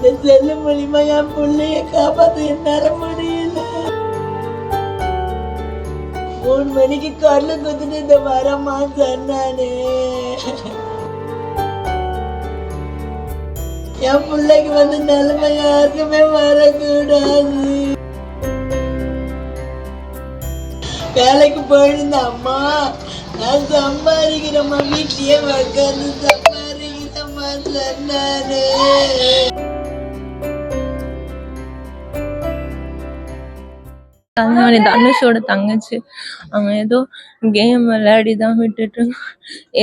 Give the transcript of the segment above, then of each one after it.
இந்த செல்லு மூலியமா என் பிள்ளைய காப்பாத்த என்னால முடியல. 3 மணிக்கு கண்ணு குத்துட்டு இந்த வரமா சொன்னானே. என் பிள்ளைக்கு வந்து நிலைமை யாருக்குமே வரக்கூடாது. வேலைக்கு போயிருந்த அம்மா, நான் சம்பாதிக்கிறேம்மா, வீட்லயே உட்காந்து சம்பாதிக்கிறேம்மா சொன்னானே. தனுஷோட தங்கச்சி அவன் ஏதோ கேம் விளையாடி தான் விட்டுட்டு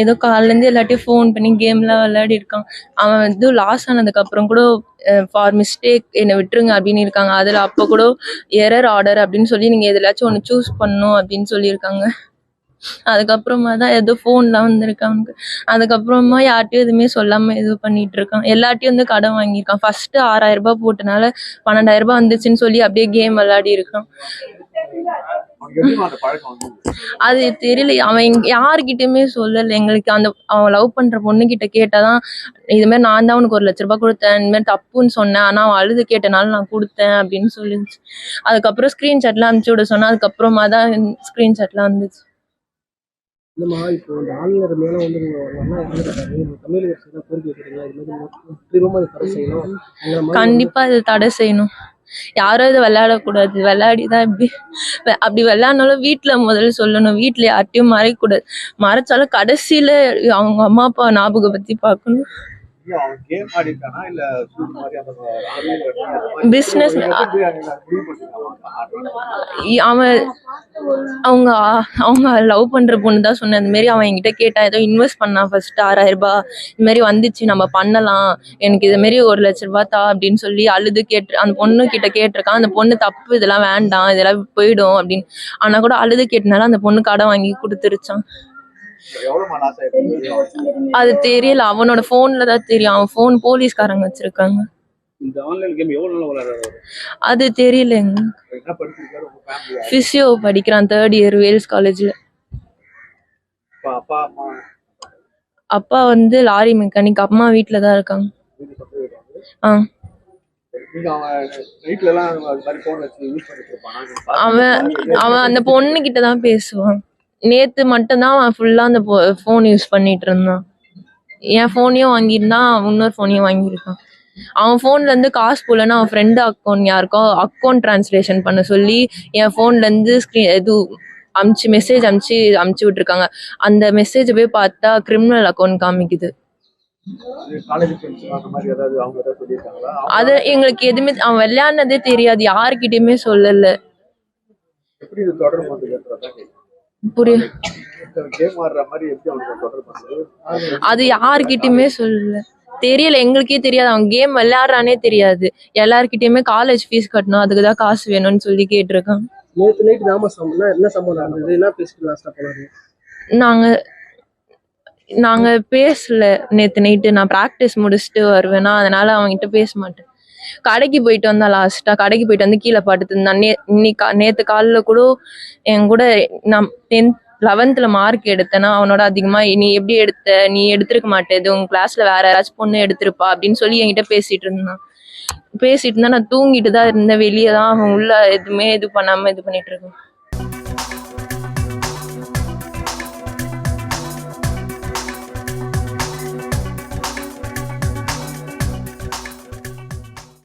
ஏதோ காலிலேருந்து எல்லாத்தையும் ஃபோன் பண்ணி கேம்லாம் விளையாடி இருக்கான். அவன் வந்து லாஸ் ஆனதுக்கு அப்புறம் கூட ஃபார் மிஸ்டேக் என்னை விட்டுருங்க அப்படின்னு இருக்காங்க. அதில் அப்போ கூட எரர் ஆர்டர் அப்படின்னு சொல்லி நீங்கள் எதுலாச்சும் ஒன்று சூஸ் பண்ணணும் அப்படின்னு சொல்லியிருக்காங்க. அதுக்கப்புறமா தான் ஏதோ ஃபோன்லாம் வந்திருக்காங்க. அதுக்கப்புறமா யார்ட்டையும் எதுவுமே சொல்லாமல் இது பண்ணிட்டு இருக்கான். எல்லார்ட்டையும் வந்து கடன் வாங்கியிருக்கான். ஃபர்ஸ்ட் 6000 ரூபாய் போட்டனால 12,000 ரூபாய் வந்துச்சுன்னு சொல்லி அப்படியே கேம் விளையாடி இருக்கான். அது தெரியல, அவன் யாருக்கிட்டயுமே சொல்லலை எங்களுக்கு. அவன் லவ் பண்ற பொண்ணு கிட்ட கேட்டாதான் இது மாதிரி நான் தான் உனக்கு 1,00,000 ரூபாய் கொடுத்தேன், இந்த மாதிரி தப்புன்னு சொன்னேன், ஆனா அவன் அழுது கேட்டனால நான் கொடுத்தேன் அப்படின்னு சொல்லிச்சு. அதுக்கப்புறம் ஸ்கிரீன்ஷாட்லாம் அனுப்பிச்சு விட சொன்னா. அதுக்கப்புறமா தான் ஸ்கிரீன்ஷாட்லாம் வந்துச்சு. இல்லைம்மா, இப்போ இந்த ஆளுநர் மேலே வந்து தமிழக அரசு கோரிக்கை வைக்கிறீங்க, இது மாதிரி முற்றிலுமா இதை தடை செய்யணும். கண்டிப்பா இதை தடை செய்யணும். யாரும் இதை விளையாடக்கூடாது. விளையாடிதான் அப்படி விளையாடினாலும் வீட்டுல முதல்ல சொல்லணும். வீட்டுல யார்ட்டையும் மறைக்கூடாது. மறைச்சாலும் கடைசியில அவங்க அம்மா அப்பா ஞாபகம் பத்தி பார்க்கணும். பிசினஸ் அவங்க அவங்க லவ் பண்ற பொண்ணு தான் சொன்னேன். இந்த மாதிரி அவன் என்கிட்ட கேட்டான், ஏதோ இன்வெஸ்ட் பண்ணான் ஃபர்ஸ்ட் 6000 ரூபாய், இந்த மாதிரி வந்துச்சு நம்ம பண்ணலாம், எனக்கு இது மாதிரி 1,00,000 ரூபாய் தா அப்படின்னு சொல்லி அழுது கேட்டு அந்த பொண்ணு கிட்ட கேட்டிருக்கான். அந்த பொண்ணு தப்பு, இதெல்லாம் வேண்டாம், இதெல்லாம் போயிடும் அப்படின்னு. ஆனா கூட அழுது கேட்டனால அந்த பொண்ணு கடன் வாங்கி கொடுத்துருச்சான். அது தெரியல, அவனோட போன்ல தான் தெரியும். அவன் போன் போலீஸ்காரங்க வச்சிருக்காங்க. அது தெரியலங்க. பிசியோ படிக்கிறான், 3rd இயர் வேல்ஸ் காலேஜ்ல. அப்பா வந்து லாரி மெக்கானிக், அம்மா வீட்டுல தான் இருக்காங்க. அவன் அந்த பொண்ணு கிட்டதான் பேசுவான். நேத்து மட்டும்தான் அவன் ஃபுல்லா அந்த போன் யூஸ் பண்ணிட்டு இருந்தான். என் போனையும் வாங்கியிருந்தான், இன்னொரு போனையும் வாங்கியிருக்கான். அவன் போன்ல இருந்து காசு போலன்னா அவன் ஃப்ரெண்டு அக்கௌண்ட் யாருக்கோ அக்கௌண்ட் டிரான்ஸ்லேஷன் பண்ண சொல்லி என் போன்ல இருந்து மெசேஜ் அமுச்சு விட்டுருக்காங்க. அந்த மெசேஜ் போய் பார்த்தா கிரிமினல் அக்கௌண்ட் காமிக்குது. அது எங்களுக்கு எதுவுமே, அவன் விளையாடுனதே தெரியாது, யாருக்கிட்டயுமே சொல்லல. அது யாருக்கிட்டயுமே சொல்லல, தெரியல, எங்களுக்கே தெரியாது. அவன் கேம் விளையாடுறானே தெரியாது. எல்லார்கிட்டயுமே காலேஜ் ஃபீஸ் கட்டணும், அதுக்குதான் காசு வேணும்னு சொல்லி கேட்டிருக்கான். நாங்க பேசல நேத்து நைட்டு. நான் பிராக்டிஸ் முடிச்சுட்டு வருவேன்னா, அதனால அவன்கிட்ட பேச மாட்டேன். கடைக்கு போயிட்டு வந்தா, லாஸ்டா கடைக்கு போயிட்டு வந்து கீழே படுத்து இருந்தான். நேத்து காலைல கூட என் கூட நான் 11th மார்க் எடுத்தேன்னா அவனோட அதிகமா நீ எப்படி எடுத்த, நீ எடுத்திருக்க மாட்டேது, உங்க கிளாஸ்ல வேற யாராச்சும் பொண்ணு எடுத்திருப்பா அப்படின்னு சொல்லி என்கிட்ட பேசிட்டு இருந்தா. நான் தூங்கிட்டு தான் இருந்தேன். வெளியே தான், அவன் உள்ள எதுவுமே இது பண்ணாம இது பண்ணிட்டு இருக்கான்.